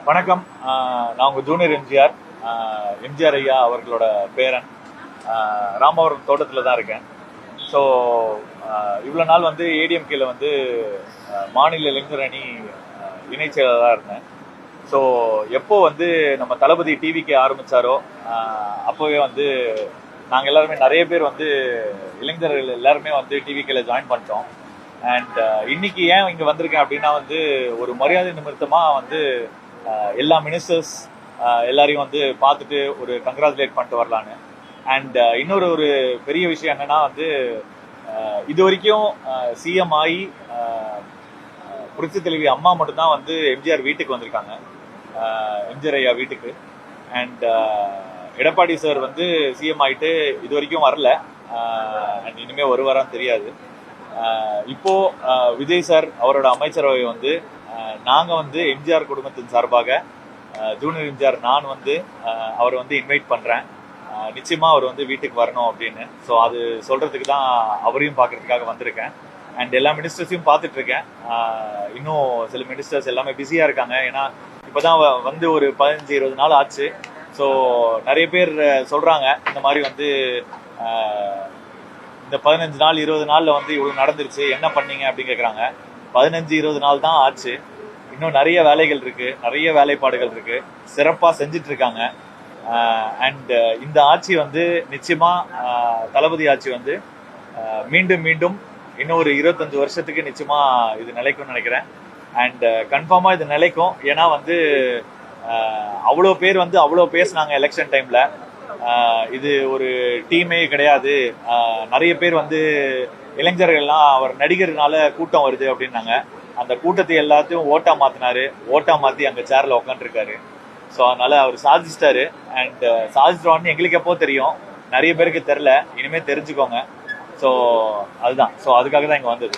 வணக்கம். நான் உங்கள் ஜூனியர் எம்ஜிஆர். எம்ஜிஆர் ஐயா அவர்களோட பேரன். ராமவரம் தோட்டத்தில் தான் இருக்கேன். ஸோ இவ்வளோ நாள் வந்து ஏடிஎம்கேல வந்து மாநில இளைஞர் அணி இணைச் செயலாளராக இருந்தேன். ஸோ எப்போ வந்து நம்ம தளபதி டிவிக்கு ஆரம்பித்தாரோ அப்போவே வந்து நாங்கள் எல்லாருமே நிறைய பேர் வந்து இளைஞர்கள் எல்லாருமே வந்து டிவிக்கில் ஜாயின் பண்ணிட்டோம். அண்ட் இன்னைக்கு ஏன் இங்கே வந்திருக்கேன் அப்படின்னா வந்து ஒரு மரியாதை நிமித்தமாக வந்து எல்லா மினிஸ்டர்ஸ் எல்லாரையும் வந்து பார்த்துட்டு ஒரு கங்க்ராச்சுலேட் பண்ணிட்டு வரலான்னு. அண்ட் இன்னொரு பெரிய விஷயம் என்னன்னா வந்து இது வரைக்கும் சிஎம் ஆகி புரட்சி தலைவி அம்மா மட்டும்தான் வந்து எம்ஜிஆர் வீட்டுக்கு வந்திருக்காங்க, எம்ஜிஆர் ஐயா வீட்டுக்கு. அண்ட் எடப்பாடி சார் வந்து சிஎம் ஆகிட்டு இது வரைக்கும் வரல. அண்ட் இனிமேல் வருவாரான்னு தெரியாது. இப்போ விஜய் சார் அவரோட அமைச்சரவை வந்து நாங்கள் வந்து எம்ஜிஆர் குடும்பத்தின் சார்பாக ஜூனியர் எம்ஜிஆர் நான் வந்து அவரை வந்து இன்வைட் பண்ணுறேன். நிச்சயமாக அவர் வந்து வீட்டுக்கு வரணும் அப்படின்னு. ஸோ அது சொல்கிறதுக்கு தான் அவரையும் பார்க்குறதுக்காக வந்திருக்கேன். அண்ட் எல்லா மினிஸ்டர்ஸையும் பார்த்துட்ருக்கேன். இன்னும் சில மினிஸ்டர்ஸ் எல்லாமே பிஸியாக இருக்காங்க. ஏன்னா இப்போ தான் வந்து ஒரு 15-20 நாள் ஆச்சு. ஸோ நிறைய பேர் சொல்கிறாங்க இந்த மாதிரி வந்து இந்த 15 நாள் 20 நாளில் வந்து இவ்வளோ நடந்துருச்சு, என்ன பண்ணீங்க அப்படின்னு கேட்குறாங்க. 15-20 நாள் தான் ஆச்சு. இன்னும் நிறைய வேலைகள் இருக்குது, நிறைய வேலைப்பாடுகள் இருக்குது, சிறப்பாக செஞ்சிட்டு இருக்காங்க. அண்ட் இந்த ஆட்சி வந்து நிச்சயமாக தளபதி ஆட்சி வந்து மீண்டும் மீண்டும் இன்னும் ஒரு 25 வருஷத்துக்கு நிச்சயமாக இது நிலைக்கும்னு நினைக்கிறேன். அண்ட் கன்ஃபார்மாக இது நிலைக்கும். ஏன்னா வந்து அவ்வளோ பேர் வந்து அவ்வளோ பேசுனாங்க எலெக்ஷன் டைமில். இது ஒரு டீமே கிடையாது, நிறைய பேர் வந்து இளைஞர்கள்லாம் அவர் நடிகர்னால கூட்டம் வருது அப்படின்னாங்க. அந்த கூட்டத்தை எல்லாத்தையும் ஓட்டா மாத்தினாரு, ஓட்டா மாற்றி அங்கே சேரில் உட்காந்துருக்காரு. ஸோ அதனால அவர் சாதிச்சிட்டாரு. அண்ட் சாதிச்சிட்டோன்னு எங்களுக்கு எப்போ தெரியும், நிறைய பேருக்கு தெரில, இனிமேல் தெரிஞ்சுக்கோங்க. ஸோ அதுதான். ஸோ அதுக்காக தான் இங்கே வந்தது.